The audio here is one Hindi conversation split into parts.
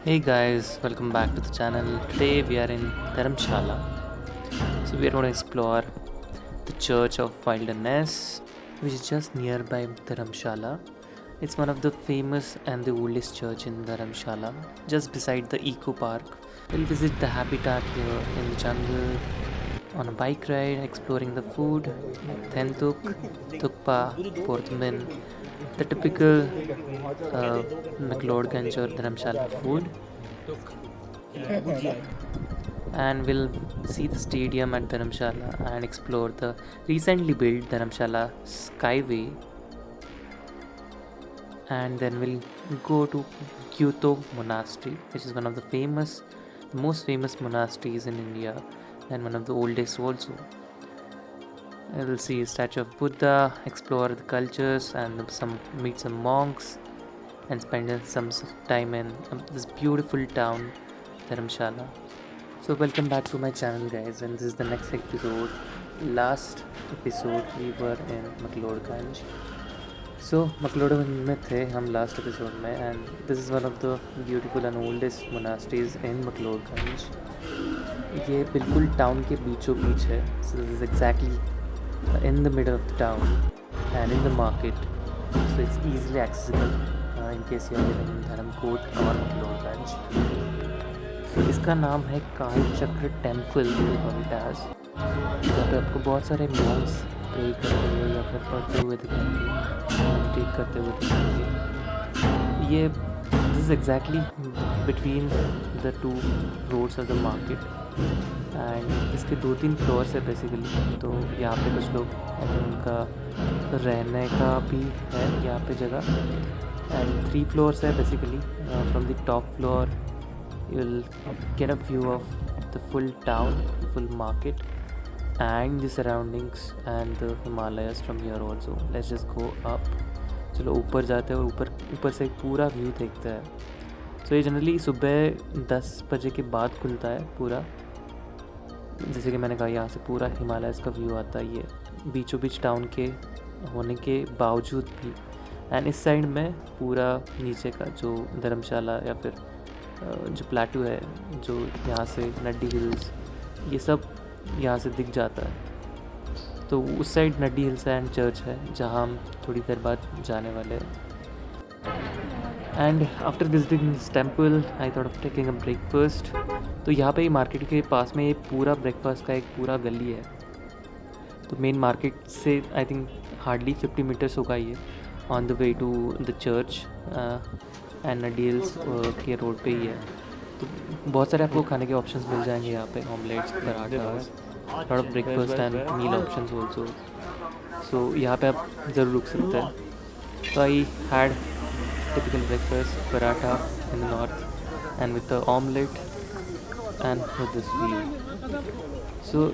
Hey guys, welcome back to the channel. Today we are in Dharamshala. So we are going to explore the Church of Wilderness, which is just nearby Dharamshala. It's one of the famous and the oldest church in Dharamshala, just beside the Eco Park. We'll visit the habitat here in the jungle, on a bike ride, exploring the food like Thentuk, Tukpa, Portman, the typical McLeodganj or Dharamshala food, and we'll see the stadium at Dharamshala and explore the recently built Dharamshala Skyway, and then we'll go to Kyoto Monastery, which is one of the most famous monasteries in India and one of the oldest also. We'll see a statue of Buddha, explore the cultures, and meet some monks, and spend some time in this beautiful town, Dharamshala. So welcome back to my channel, guys, and this is the next episode. Last episode we were in McLeodganj. So McLeodganj में थे हम last episode में, and this is one of the beautiful and oldest monasteries in McLeodganj. ये बिल्कुल टाउन के बीचों बीच है. So this is exactly in the middle of the town and in the market, so it's easily accessible in case you are living in Dharamkot or McLeodganj. So इसका नाम है काल चक्र टेम्पल एज. यहाँ पे आपको बहुत सारे मॉन्क्स प्रे करते हुए या फिर पढ़ते हुए दिखेंगे, मेडिटेट करते हुए दिखेंगे. ये this is exactly between the two roads of the market, and इसके 2-3 फ्लोर्स है बेसिकली. तो यहाँ पे कुछ लोग उनका रहने का भी है यहाँ पे जगह, एंड 3 फ्लोर्स है basically. From the top floor you will get a view of the full town, full market, and the surroundings and the Himalayas from here also. Let's just go up. चलो ऊपर जाते हैं और ऊपर से एक पूरा व्यू देखते हैं. तो ये जनरली सुबह 10 बजे के बाद खुलता है पूरा. जैसे कि मैंने कहा, यहाँ से पूरा हिमालयस का व्यू आता है. ये बीचों बीच टाउन के होने के बावजूद भी, एंड इस साइड में पूरा नीचे का जो धर्मशाला या फिर जो प्लेटू है, जो यहाँ से नड्डी हिल्स, ये सब यहाँ से दिख जाता है. तो उस side Naddi hills and church है जहाँ हम थोड़ी देर बाद जाने वाले हैं. And after visiting this temple I thought of taking a breakfast. तो यहाँ पे मार्केट के पास में ये पूरा ब्रेकफास्ट का एक पूरा गली है. तो मेन मार्केट से आई थिंक हार्डली 50 मीटर्स होगा ये, on the way to the church and Naddi hills के रोड पे ही है. तो बहुत सारे आपको खाने के ऑप्शंस मिल जाएंगे यहाँ पे, omelettes, parathas, lot of breakfast and meal options also. So यहाँ पे आप ज़रूर रुक सकते हैं. तो I had typical breakfast, paratha in the north and with the omelette and with this view. So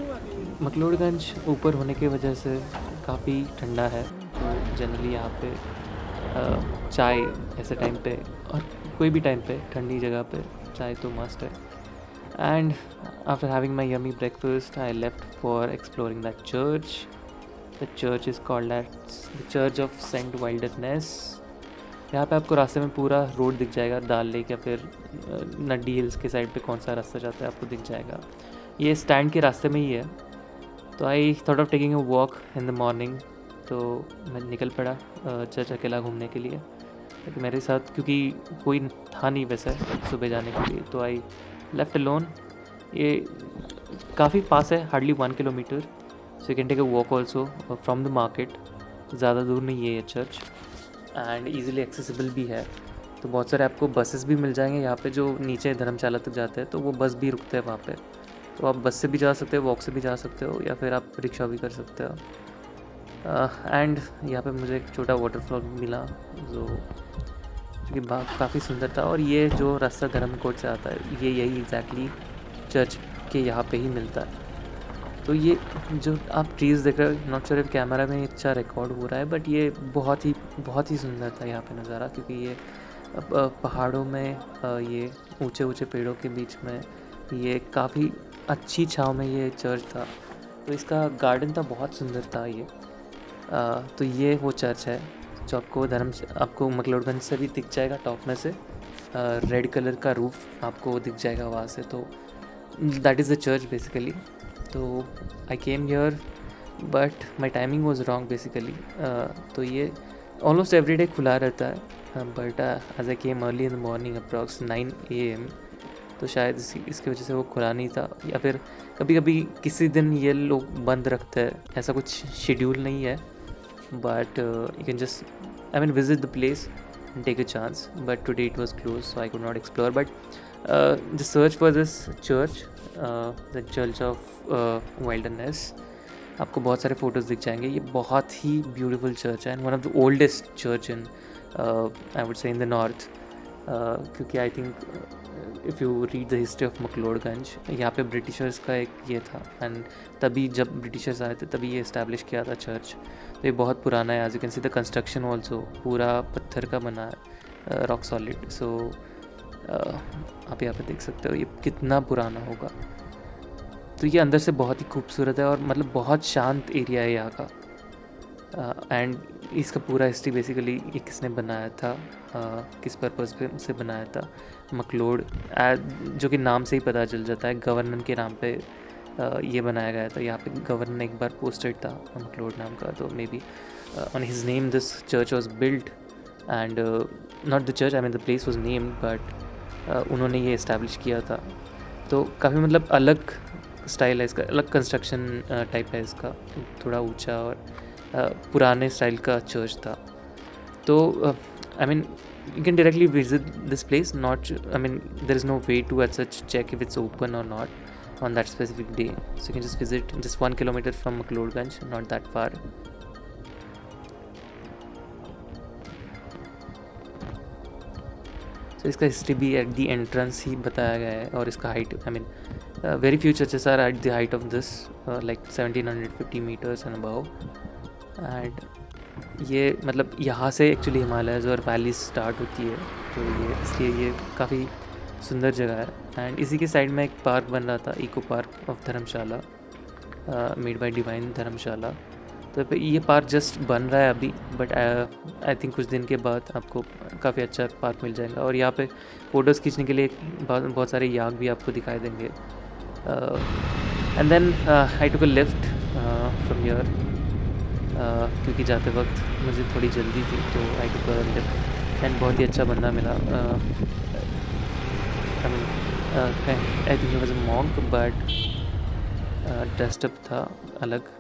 McLeodganj ऊपर होने की वजह से काफ़ी ठंडा है. तो जनरली यहाँ पे चाय ऐसे टाइम पे, और कोई भी टाइम पे ठंडी जगह पे चाय तो मस्ट है. And after having my yummy breakfast I left for exploring that church. The church is called that the church of Saint Wilderness. यहाँ पे आपको रास्ते में पूरा रोड दिख जाएगा, दाल लेक या फिर नड्डी हिल्स के साइड पे कौन सा रास्ता जाता है आपको दिख जाएगा. ये स्टैंड के रास्ते में ही है. तो I thought of taking a walk in the morning. तो मैं निकल पड़ा चर्च अकेला घूमने के लिए, क्योंकि मेरे साथ क्योंकि कोई था नहीं वैसे सुबह जाने के लिए. तो आई लेफ्ट अलोन. ये काफ़ी पास है, hardly 1 kilometre. So you can take a walk also from the market. ज़्यादा दूर नहीं है ये चर्च, एंड ईज़िली एक्सेसिबल भी है. तो बहुत सारे आपको बसेस भी मिल जाएंगे यहाँ पे जो नीचे धर्मशाला तक जाते हैं. तो वो बस भी रुकते हैं वहाँ पे. तो आप बस से भी जा सकते हो, वॉक से भी जा सकते हो, या फिर आप रिक्शा भी कर सकते हो. एंड यहाँ पे मुझे एक छोटा वाटरफॉल मिला जो कि काफ़ी सुंदर था. और ये जो रास्ता धर्मकोट से आता है, ये यही एग्जैक्टली चर्च के यहाँ पे ही मिलता है. तो ये जो आप ट्रीज़ देख रहे हो, नॉट श्योर कैमरा में अच्छा रिकॉर्ड हो रहा है, बट ये बहुत ही सुंदर था यहाँ पे नज़ारा. क्योंकि ये पहाड़ों में ये ऊंचे ऊंचे पेड़ों के बीच में ये काफ़ी अच्छी छाँव में ये चर्च था. तो इसका गार्डन था, बहुत सुंदर था ये. तो ये वो चर्च है जो आपको McLeodganj से भी दिख जाएगा टॉप में से. रेड कलर का रूफ आपको दिख जाएगा वहाँ से, तो that is the church basically. तो I came here but my timing was wrong basically. तो ये ऑलमोस्ट एवरी डे खुला रहता है, but as I came early in the morning approx 9 AM, तो शायद इसकी वजह से वो खुला नहीं था, या फिर कभी कभी किसी दिन ये लोग बंद रखते हैं, ऐसा कुछ शेड्यूल नहीं है। But you can just visit the place and take a chance, but today it was closed so I could not explore. But just search for this church, the Church of Wilderness, आपको बहुत सारे फोटोज़ दिख जाएंगे। ये बहुत ही ब्यूटीफुल चर्च है and one of the oldest church in I would say in the north, क्योंकि I think if you read the history of McLeodganj, यहाँ पे ब्रिटिशर्स का एक ये था एंड तभी जब ब्रिटिशर्स आए थे तभी ये इस्टेब्लिश किया था चर्च। तो ये बहुत पुराना है। As you can see the construction also पूरा पत्थर का बना है, रॉक सॉलिड। सो आप यहाँ पे देख सकते हो ये कितना पुराना होगा। तो ये अंदर से बहुत ही खूबसूरत है और मतलब बहुत शांत एरिया है यहाँ का। एंड इसका पूरा हिस्ट्री बेसिकली ये किसने बनाया था, किस पर्पज़ पे से बनाया था, मकलोड, जो कि नाम से ही पता चल जाता है, गवर्नर के नाम पे ये बनाया गया था। यहाँ पे गवर्नर एक बार पोस्टेड था मकलोड नाम का, तो may be on his name this church was build and not the church, I mean the place was named, but उन्होंने ये इस्टेब्लिश किया था। तो काफ़ी मतलब अलग स्टाइल है इसका, अलग कंस्ट्रक्शन टाइप है इसका, थोड़ा ऊंचा और पुराने स्टाइल का चर्च था। तो I mean you can directly visit this place, not I mean there is no way to as such check if it's open or not on that specific day, so you can just visit just 1 kilometer from McLeodganj, not that far. So इसका हिस्ट्री भी एट दी एंट्रेंस ही बताया गया है और इसका height, I mean very few churches are at the height of this like 1750 meters and above, and ये मतलब यहाँ से एक्चुअली हिमालयज़ और वैलीज स्टार्ट होती है, तो ये इसलिए ये काफ़ी सुंदर जगह है। एंड इसी के साइड में एक पार्क बन रहा था, eco park of Dharamshala, made by divine Dharamshala. तो ये पार्क जस्ट बन रहा है अभी, बट आई थिंक कुछ दिन के बाद आपको काफ़ी अच्छा पार्क मिल जाएगा। और यहाँ पे फ़ोटोज़ खींचने के लिए बहुत सारे याक भी आपको दिखाई देंगे। And then I took a lift from here, क्योंकि जाते वक्त मुझे थोड़ी जल्दी थी, तो आई टुक अ लिफ्ट एंड बहुत ही अच्छा बंदा मिला। I think he was a monk but dressed up था अलग।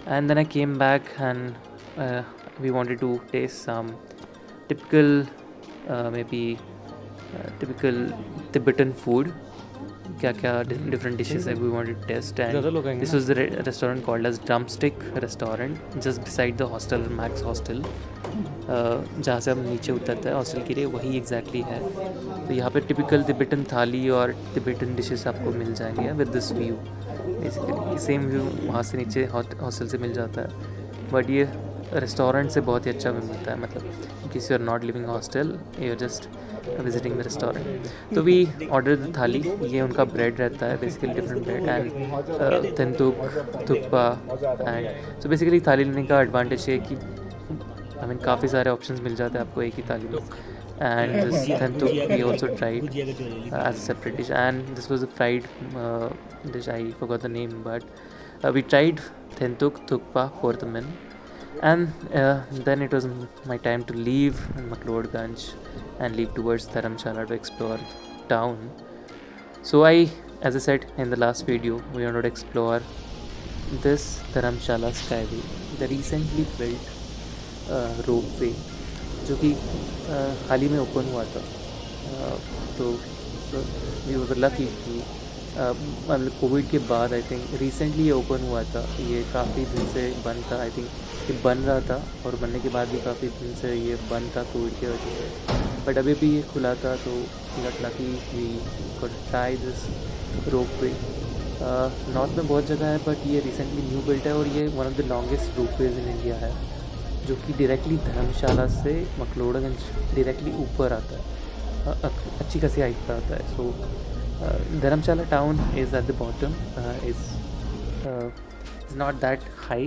And then I came back and we wanted to taste some typical maybe typical Tibetan food, क्या क्या different dishes that we wanted to test, and this was the restaurant called as Drumstick Restaurant just beside the hostel, Max Hostel, जहाँ से हम नीचे उतरते हैं हॉस्टल के लिए, वही एग्जैक्टली है। तो यहाँ पे टिपिकल तिब्बतन थाली और तिब्बतन डिशेस आपको मिल जाएंगे with this view, basically same view वहाँ से नीचे हॉस्टल से मिल जाता है, बट ये रेस्टोरेंट से बहुत ही अच्छा भी मिलता है। मतलब किसी you are not living hostel, you are just visiting the restaurant. तो वी ऑर्डर द थाली, ये उनका ब्रेड रहता है basically, different bread and tentuk thukpa. And so basically thali लेने का एडवांटेज है कि आई मीन काफ़ी सारे ऑप्शंस मिल जाते हैं आपको एक ही थाली में। And this tentuk we also tried as a separate dish, and this was a fried dish, I forgot the name, but we tried tentuk thukpa for the men. And then it was my time to leave McLeodganj and leave towards Dharamshala to explore town. So as I said in the last video, we wanted to explore this Dharamshala Skyway, the recently built ropeway, जो कि हाल ही में ओपन हुआ था। तो we were lucky कि मतलब कोविड के बाद आई थिंक रिसेंटली ये ओपन हुआ था। ये काफ़ी दिन से बंद था, आई थिंक ये बन रहा था और बनने के बाद भी काफ़ी दिन से ये बंद था कोविड की वजह से, बट अभी भी ये खुला था। तो got lucky we got try this ropeway. North में बहुत जगह है बट ये रिसेंटली न्यू बिल्ट है और ये one of the longest ropeways in India है, जो कि डायरेक्टली धर्मशाला से McLeodganj डायरेक्टली ऊपर आता है, अच्छी खासी हाइट पर आता है। सो Dharamshala town is at the bottom, is not that high,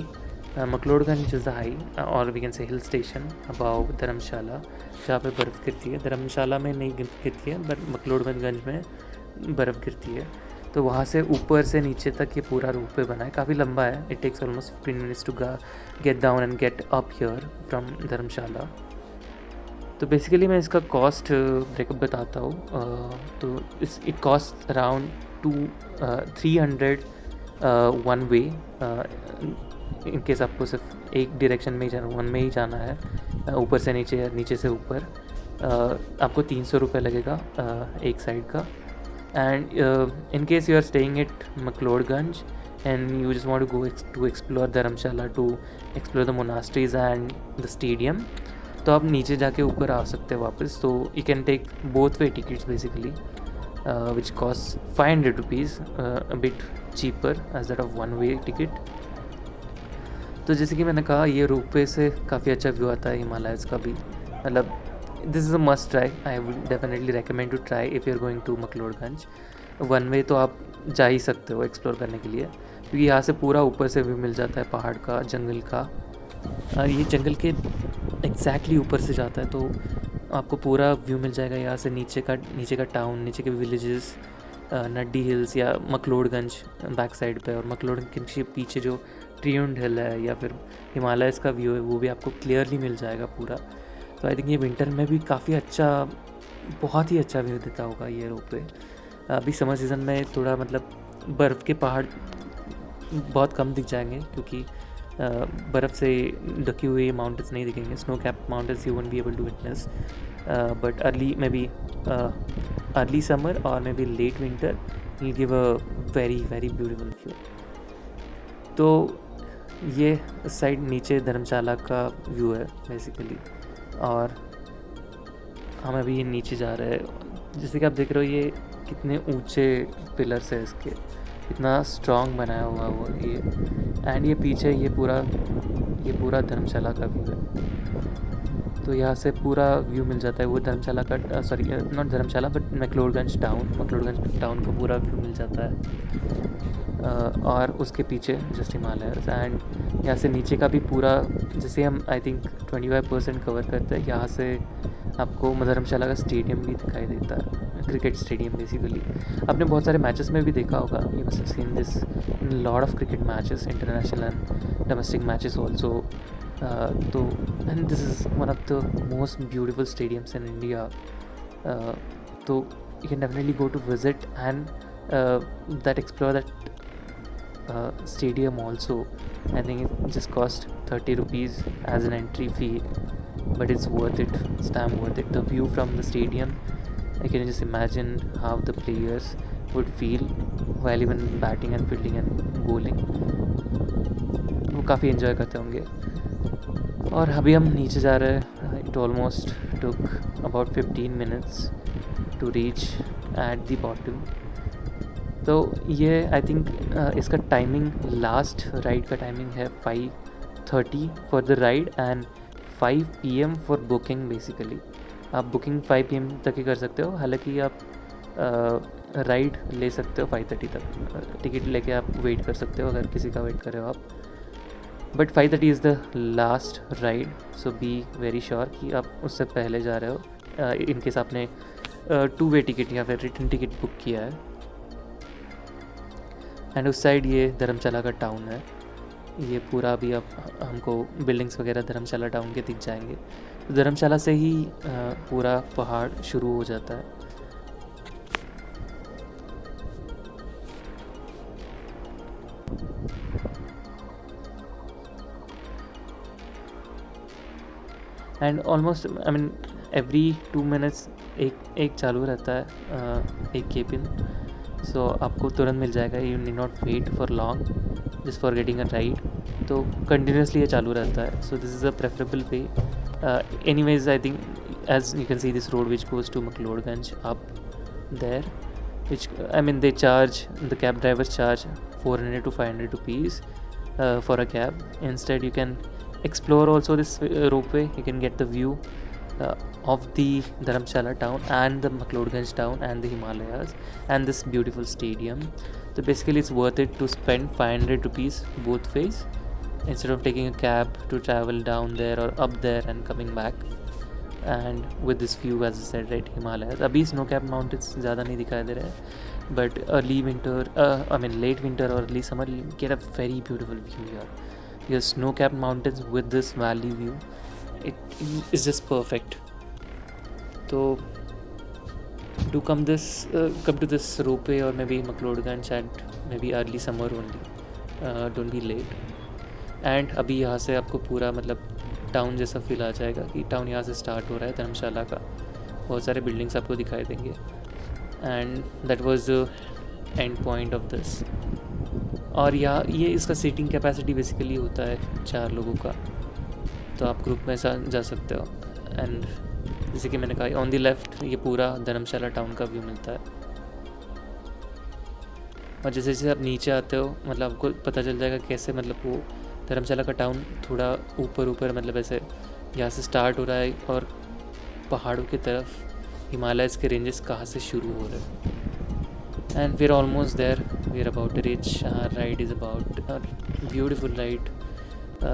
McLeodganj is the high or we can say hill station above धर्मशाला, जहाँ पे बर्फ़ गिरती है. धर्मशाला में नहीं गिरती है बट McLeodganj में बर्फ़ गिरती है. तो वहाँ से ऊपर से नीचे तक ये पूरा रोपवे बना है. काफ़ी लंबा है. It takes almost 15 minutes to get down and get up here from Dharamshala. तो बेसिकली मैं इसका कॉस्ट ब्रेकअप बताता हूँ. तो it cost around 300 one way. In case आपको सिर्फ एक डायरेक्शन में ही जाना, वन में ही जाना है, ऊपर से नीचे या नीचे से ऊपर, आपको 300 रुपये लगेगा एक साइड का. And in case you are staying at McLeodganj and you just want to go to explore Dharamshala, to explore the monasteries and the stadium, तो आप नीचे जाके ऊपर आ सकते हैं वापस. तो you can take both way tickets basically, which costs 500 rupees, a bit cheaper as that of one way ticket. तो जैसे कि मैंने कहा, ये रोपवे से काफ़ी अच्छा व्यू आता है हिमालयस का भी. मतलब this is a must try. I will definitely recommend to try if you are going to McLeodganj. One way तो आप जा ही सकते हो एक्सप्लोर करने के लिए, क्योंकि यहाँ से पूरा ऊपर से व्यू मिल जाता है पहाड़ का, जंगल का. ये जंगल के एग्जैक्टली ऊपर से जाता है, तो आपको पूरा व्यू मिल जाएगा यहाँ से. नीचे का टाउन, नीचे के विलेजेस, नड्डी हिल्स या McLeodganj बैक साइड पे, और McLeodganj के पीछे जो ट्रियूंड हिल है या फिर हिमालयस का व्यू है, वो भी आपको क्लियरली मिल जाएगा पूरा. तो आई थिंक ये विंटर में भी काफ़ी अच्छा, बहुत ही अच्छा व्यू देता होगा ये रोपवे. अभी समर सीज़न में थोड़ा मतलब बर्फ़ के पहाड़ बहुत कम दिख जाएंगे, क्योंकि बर्फ़ से ढकी हुई माउंटेन्स नहीं दिखेंगे. Snow cap mountains you won't be able to witness, but early summer और maybe late winter will give a very very beautiful view. तो ये साइड नीचे धर्मशाला का व्यू है बेसिकली, और हम अभी नीचे जा रहे हैं. जैसे कि आप देख रहे हो, ये कितने ऊंचे पिलर्स है इसके, इतना स्ट्रॉन्ग बनाया हुआ वो ये. एंड ये पीछे ये पूरा धर्मशाला का व्यू है. तो यहाँ से पूरा व्यू मिल जाता है वो धर्मशाला का, sorry not Dharamshala but McLeodganj town का पूरा व्यू मिल जाता है. और उसके पीछे जस्ट हिमालयस. एंड यहाँ से नीचे का भी पूरा, जैसे हम आई थिंक 25% कवर करते हैं, यहाँ से आपको धर्मशाला का स्टेडियम भी दिखाई देता है, क्रिकेट स्टेडियम बेसिकली. आपने बहुत सारे मैचेस में भी देखा होगा, you must have seen this in lot of cricket matches, international and domestic matches also. तो and this is one of the most beautiful stadiums in India. तो you can definitely go to visit and that explore that stadium also. I think it just cost 30 rupees as an entry fee, but it's worth it. It's damn worth it. The view from the stadium, I can just imagine how the players would feel while even batting and fielding and bowling. वो काफ़ी enjoy करते होंगे. और अभी हम नीचे जा रहे हैं. It almost took about 15 minutes to reach at the bottom. तो ये आई थिंक इसका टाइमिंग, लास्ट राइड का टाइमिंग है 5:30 for the ride and 5 PM for booking. Basically आप बुकिंग 5 PM तक ही कर सकते हो. हालांकि आप राइड ले सकते हो 5:30 तक, टिकट लेके आप वेट कर सकते हो अगर किसी का वेट कर रहे हो आप. But 5:30 is the last ride, so be very sure कि आप उससे पहले जा रहे हो, इनकेस आपने 2 वे टिकट या फिर रिटर्न टिकट बुक किया है. एंड उस साइड ये धर्मशाला का टाउन है. ये पूरा भी अब हमको बिल्डिंग्स वगैरह धर्मशाला टाउन के दिख जाएंगे. तो धर्मशाला से ही पूरा पहाड़ शुरू हो जाता है. And almost I mean every 2 minutes एक चालू रहता है, एक केबिन. सो आपको तुरंत मिल जाएगा. You need not wait for long just for getting a ride. तो कंटिन्यूसली ये चालू रहता है. So this is a preferable way. Anyways I think as you can see this road which goes to McLeodganj up there, which I mean they charge, the cab drivers charge 400 to 500 rupees for a cab. Instead you can explore also this ropeway. You can get the view of the Dharamshala town and the McLeodganj town and the Himalayas and this beautiful stadium. So basically it's worth it to spend 500 rupees both ways. instead of taking a cab to travel down there or up there and coming back. And with this view, as I said, right, Himalayas. अभी snow capped mountains ज़्यादा नहीं दिखाई दे रहे हैं, but early winter, late winter or early summer, you get a very beautiful view here. Your snow capped mountains with this valley view, it is just perfect. So do come to this ropeway or maybe McLeodganj at maybe early summer only. Don't be late. And अभी यहाँ से आपको पूरा मतलब टाउन जैसा फील आ जाएगा कि टाउन यहाँ से स्टार्ट हो रहा है धर्मशाला का. बहुत सारे बिल्डिंग्स आपको दिखाई देंगे. And that was the end point of this. और ये इसका सीटिंग कैपेसिटी बेसिकली होता है 4 लोगों का, तो आप ग्रुप में जा सकते हो. एंड जैसे कि मैंने कहा, ऑन द लेफ्ट ये पूरा धर्मशाला टाउन का व्यू मिलता है. और जैसे जैसे आप नीचे आते हो मतलब आपको पता चल जाएगा कैसे मतलब वो धर्मशाला का टाउन थोड़ा ऊपर मतलब ऐसे यहाँ से स्टार्ट हो रहा है और पहाड़ों की तरफ हिमालयस के रेंजेस कहाँ से शुरू हो रहे हैं. And we are almost there, we are about to reach. Ride is about beautiful ride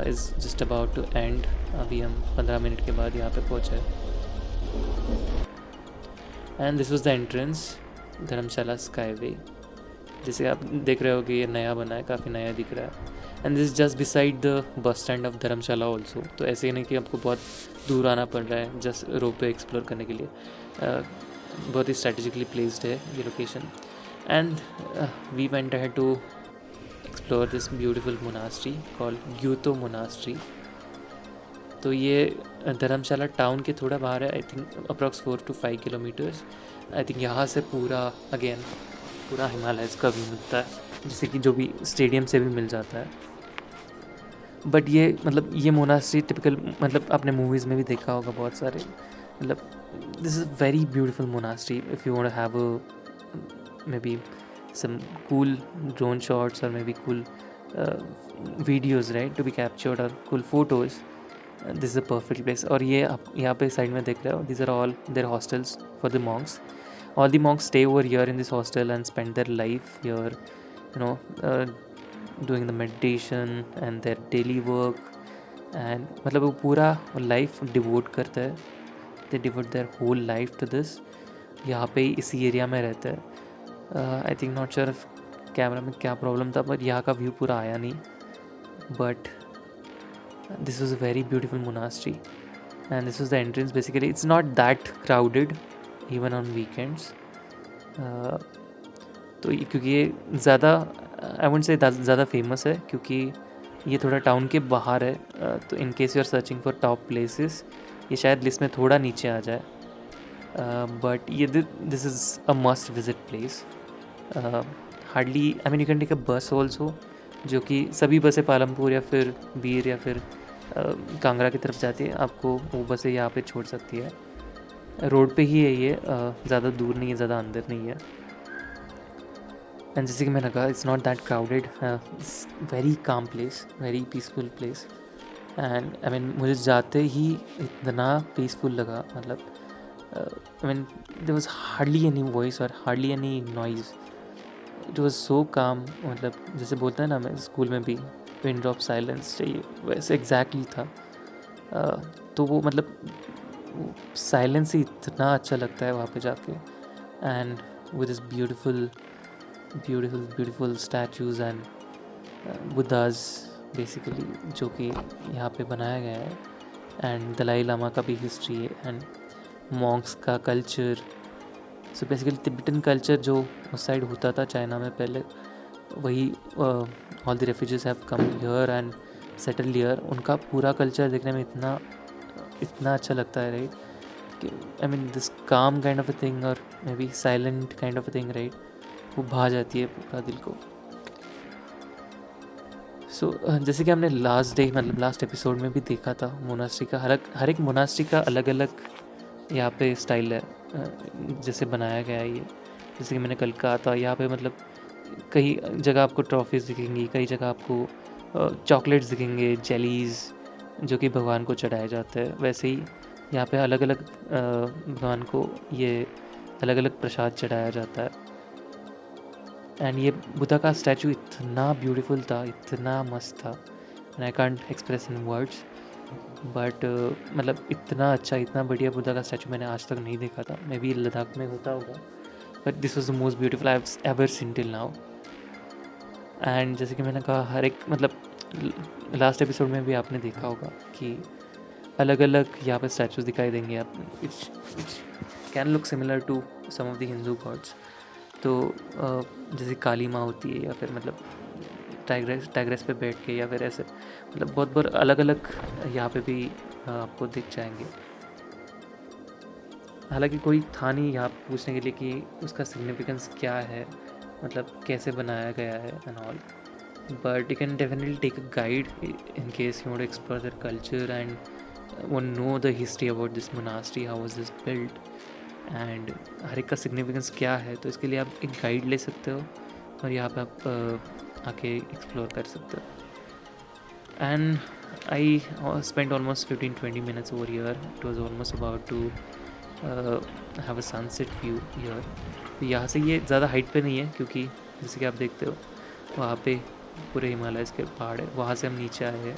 is just about to end. अभी हम 15 मिनट के बाद यहाँ पे पहुँचे. And this was the entrance Dharamshala skyway. जैसे आप देख रहे हो कि ये नया बना है, काफ़ी नया दिख रहा है. And this just beside the bus stand of Dharamshala also. तो ऐसे ही नहीं कि आपको बहुत दूर आना पड़ रहा है जस्ट रोप वे एक्सप्लोर करने के लिए. बहुत ही स्ट्रेटेजिकली प्लेस्ड है ये location. And we went ahead to explore this beautiful monastery called Gyuto monastery. तो ये धर्मशाला टाउन के थोड़ा बाहर है, I think approx 4 to 5 kilometres. I think यहाँ से पूरा पूरा हिमालयस का व्यू मिलता है, जैसे कि जो भी स्टेडियम से भी मिल जाता है. बट ये मोनास्ट्री टिपिकल मतलब आपने मूवीज़ में भी देखा होगा बहुत सारे. मतलब this is very beautiful monastery. If you want to have a maybe some cool drone shots और maybe cool videos right to be captured और cool photos, this is a perfect place. और ये आप यहाँ पे साइड में देख रहे हो, these are all their hostels for the monks. All the monks stay over here in this hostel and spend their life here, doing the meditation and their daily work. And मतलब वो पूरा लाइफ डिवोट करता है. they devote their whole life to this. यहाँ पे इसी एरिया में रहता है. I think not sure camera में क्या प्रॉब्लम था, बट यहाँ का व्यू पूरा आया नहीं. But this was a very beautiful monastery and this was the entrance. Basically it's not that crowded even on weekends. तो क्योंकि ये ज़्यादा आई वुडंट से ज़्यादा फेमस है क्योंकि ये थोड़ा टाउन के बाहर है. तो in case you are searching for top places ये शायद लिस्ट में थोड़ा नीचे आ जाए. बट ये this is a must visit place. Hardly I mean you can take a bus also, जो कि सभी बसें पालमपुर या फिर बीर या फिर कांगड़ा की तरफ जाती है. आपको वो बसें यहाँ पे छोड़ सकती है. रोड पे ही है ये, ज़्यादा दूर नहीं है, ज़्यादा अंदर नहीं है. एंड जैसे कि मैंने कहा it's not that crowded. It's very calm place, very peaceful place. And I mean मुझे जाते ही इतना पीसफुल लगा. मतलब I mean there was hardly any voice और hardly any noise. It was so calm. मतलब जैसे बोलते हैं ना मैं स्कूल में भी पिन ड्रॉप साइलेंस चाहिए, वैसे एग्जैक्टली था. तो वो मतलब साइलेंस ही इतना अच्छा लगता है वहाँ पे जाके. And with this beautiful statues and Buddha's basically जो कि यहाँ पे बनाया गया है. एंड दलाई लामा का भी हिस्ट्री है एंड मॉन्क्स का culture. So basically Tibetan culture जो उस साइड होता था चाइना में पहले, वही all the refugees have come here and settled here. उनका पूरा कल्चर देखने में इतना अच्छा लगता है राइट. कि आई मीन दिस काम काइंड ऑफ अ थिंग और may be silent kind of a thing right, वो भा जाती है पूरा दिल को. सो जैसे कि हमने लास्ट एपिसोड में भी देखा था मोनास्ट्री का हर एक मोनास्ट्री का अलग अलग यहाँ पे स्टाइल है जैसे बनाया गया है ये. जैसे कि मैंने कल कहा था यहाँ पे मतलब कई जगह आपको ट्रॉफीज़ दिखेंगी, कई जगह आपको चॉकलेट्स दिखेंगे, जेलीज़ जो कि भगवान को चढ़ाए जाते हैं. वैसे ही यहाँ पे अलग अलग भगवान को ये अलग अलग प्रसाद चढ़ाया जाता है. एंड ये बुद्धा का स्टैचू इतना ब्यूटीफुल था, इतना मस्त था. And I can't express in words, but मतलब इतना अच्छा, इतना बढ़िया बुद्धा का स्टैचू मैंने आज तक नहीं देखा था। मे बी लद्दाख में होता होगा, but this was the most beautiful I have ever seen till now. And जैसे कि मैंने कहा, हर एक मतलब लास्ट एपिसोड में भी आपने देखा होगा कि अलग अलग यहाँ पर स्टैचूज दिखाई देंगे आप, which can look similar to some of the Hindu gods. तो जैसे काली माँ होती है, या फिर मतलब टाइग्रेस पे बैठ के, या फिर ऐसे मतलब बहुत बहुत अलग अलग यहाँ पे भी आपको दिख जाएंगे। हालांकि कोई था नहीं यहाँ पूछने के लिए कि उसका सिग्निफिकेंस क्या है, मतलब कैसे बनाया गया है and all, but you can definitely take a guide in case you want to explore their culture and want to know the history about this monastery, how was this built, and हर एक का significance क्या है। तो इसके लिए आप एक गाइड ले सकते हो और यहाँ पे आप आके एक्सप्लोर कर सकते हो। And I spent almost 15-20 minutes over here. It was almost about to have a sunset view here. तो यहाँ से ये ज़्यादा हाइट पे नहीं है, क्योंकि जैसे कि आप देखते हो वहाँ पे पूरे हिमालय के पहाड़ है, वहाँ से हम नीचे आए हैं,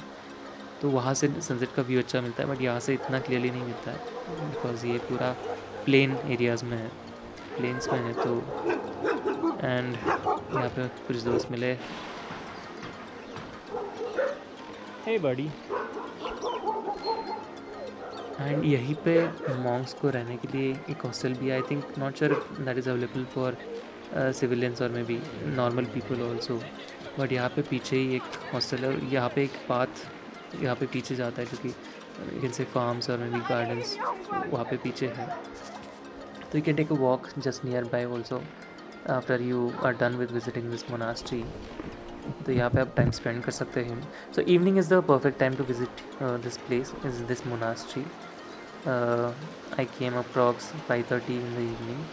तो वहाँ से सनसेट का व्यू अच्छा मिलता है, बट यहाँ से इतना क्लियरली नहीं मिलता है बिकॉज ये पूरा प्लेन एरियाज़ में है, प्लेन्स में है। तो एंड यहाँ पे कुछ दोस्त मिले। हे बड़ी। एंड यहीं पे मॉन्क्स को रहने के लिए एक हॉस्टल भी है। I think not sure that is available for civilians और maybe normal people also, but यहाँ पे पीछे ही एक हॉस्टल है। और यहाँ पे एक पाथ यहाँ पे पीछे जाता है, जो कि यू कैन से फार्म्स और मे बी गार्डन्स वहाँ पे पीछे है। तो you can take a walk just nearby also after you are done with visiting this monastery. तो यहाँ पे आप टाइम स्पेंड कर सकते हैं। So evening is the perfect time to visit this place, is this monastery. I came approx 5:30 in the evening.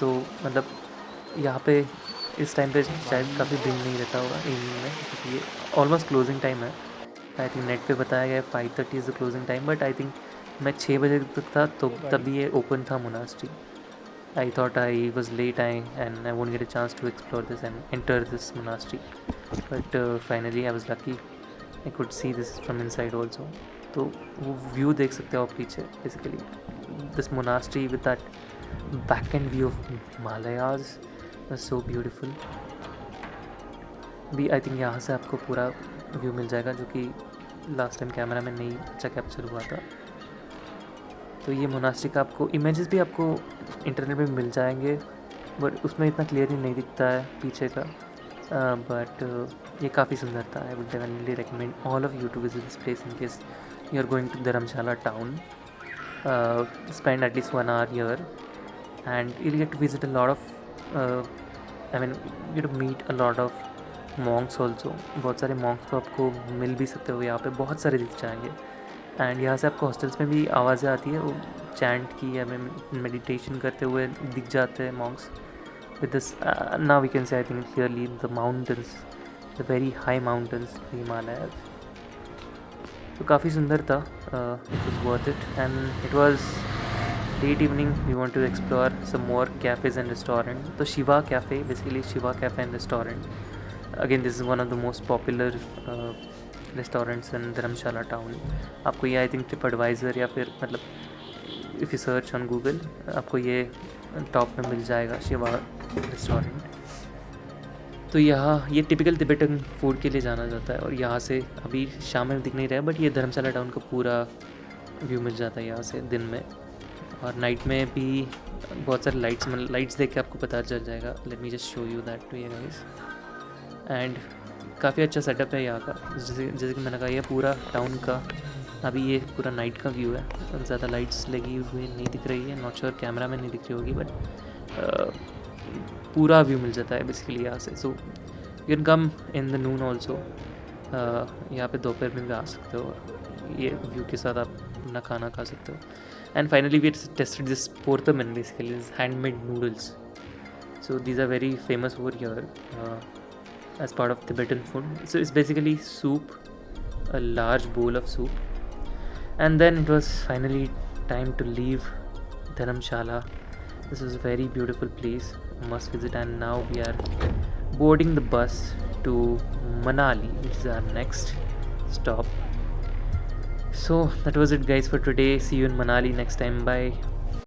तो मतलब यहाँ पे इस टाइम पे शायद काफ़ी भीड़ नहीं रहता होगा इवनिंग में, क्योंकि ये ऑलमोस्ट क्लोजिंग टाइम है। आई थिंक नेट पे बताया गया है 5:30 is the closing time, but I think मैं 6 बजे तक था तो तभी ये ओपन था monastery. I thought I was late and I won't get a chance to explore this and enter this monastery, but finally I was lucky. I could see this from inside also. तो वो व्यू देख सकते हो आप पीछे, basically this monastery with that back end view of Himalayas was so beautiful. भी आई थिंक यहाँ से आपको पूरा व्यू मिल जाएगा, जो कि लास्ट टाइम कैमरा में नहीं अच्छा कैप्चर हुआ था। तो ये मोनास्ट्री का आपको इमेजेस भी आपको इंटरनेट पे मिल जाएंगे, बट उसमें इतना क्लियरली नहीं दिखता है पीछे का, बट ये काफ़ी सुंदर था। I would definitely recommend all of you to visit this place in case you are going to Dharamshala town. Spend at least 1 hour here and you get to visit a lot of I mean you get to meet a lot of monks also. बहुत सारे मॉन्क्स को आपको मिल भी सकते हो यहाँ पे, बहुत सारे दिख जाएंगे। एंड यहाँ से आपको हॉस्टल्स में भी आवाज़ें आती है, वो चैंट की या मेडिटेशन करते हुए दिख जाते हैं monks with this. Now we can see I think clearly the mountains, the very high mountains, Himalaya. तो काफ़ी सुंदर था, it was worth it and it was late evening. We want to explore some more cafes and restaurant. तो Shiva cafe, basically Shiva cafe and restaurant, again this is one of the most popular restaurants in Dharamshala town. आपको ये आई थिंक ट्रिप एडवाइज़र या फिर मतलब if you search on Google आपको ये टॉप में मिल जाएगा, शिवा रेस्टोरेंट। तो यहाँ ये टिपिकल तिब्बतन फूड के लिए जाना जाता है, और यहाँ से अभी शाम में दिख नहीं रहा है, बट ये धर्मशाला टाउन का पूरा व्यू मिल जाता है यहाँ से दिन में। और नाइट में भी बहुत सारे लाइट्स देख के आपको पता चल जाएगा। Let me just show you that to you guys. एंड काफ़ी अच्छा सेटअप है यहाँ का, जैसे कि मैंने कहा, ये पूरा टाउन का अभी ये पूरा नाइट का व्यू है। ज़्यादा लाइट्स लगी हुई नहीं दिख रही है, नॉट श्योर कैमरा में नहीं दिख रही होगी, बट पूरा व्यू मिल जाता है बेसिकली यहाँ से। सो you can come in the Noon also, यहाँ पे दोपहर में भी आ सकते हो, ये व्यू के साथ आप अपना खाना खा सकते हो। And finally we tasted this portman, basically this handmade noodles. So these are very famous over here as part of Tibetan food. So it's basically soup, a large bowl of soup. And then it was finally time to leave Dharamshala. This was a very beautiful place, must visit. And now we are boarding the bus to Manali, which is our next stop. So that was it, guys, for today. See you in Manali next time. Bye.